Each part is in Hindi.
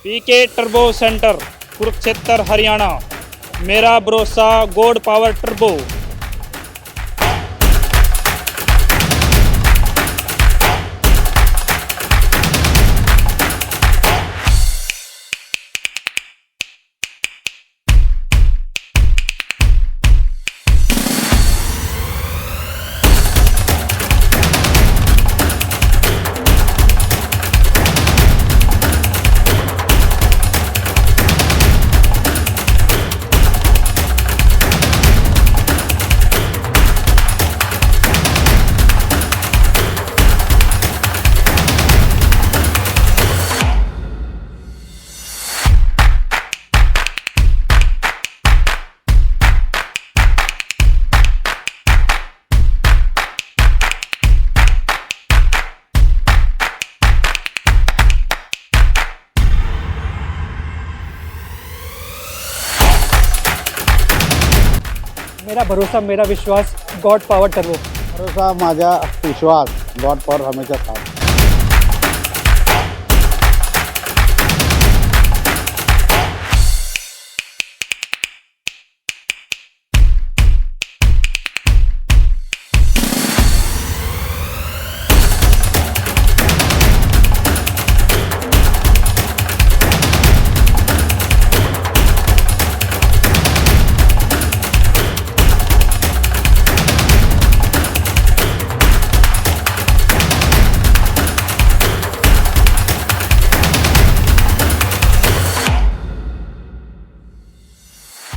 पीके टर्बो सेंटर कुरुक्षेत्र हरियाणा। मेरा भरोसा गॉड पावर टर्बो। मेरा भरोसा मेरा विश्वास गॉड पावर टर्बो। भरोसा माझा विश्वास गॉड पावर हमेशा साथ।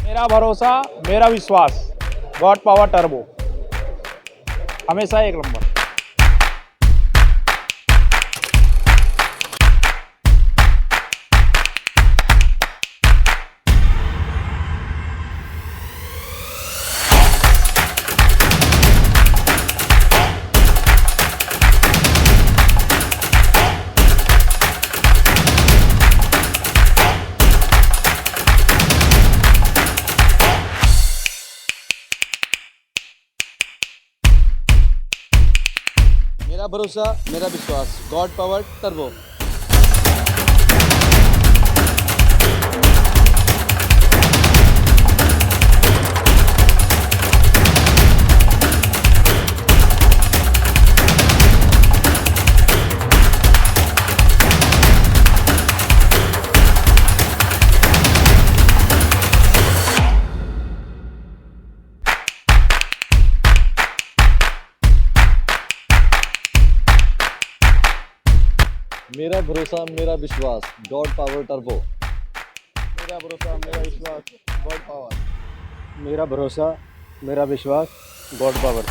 मेरा भरोसा मेरा विश्वास गॉड पावर टर्बो हमेशा एक नंबर। मेरा भरोसा मेरा विश्वास गॉड पावर टर्बो। मेरा भरोसा मेरा विश्वास गॉड पावर टर्बो। मेरा भरोसा मेरा विश्वास गॉड पावर। मेरा भरोसा मेरा विश्वास गॉड पावर।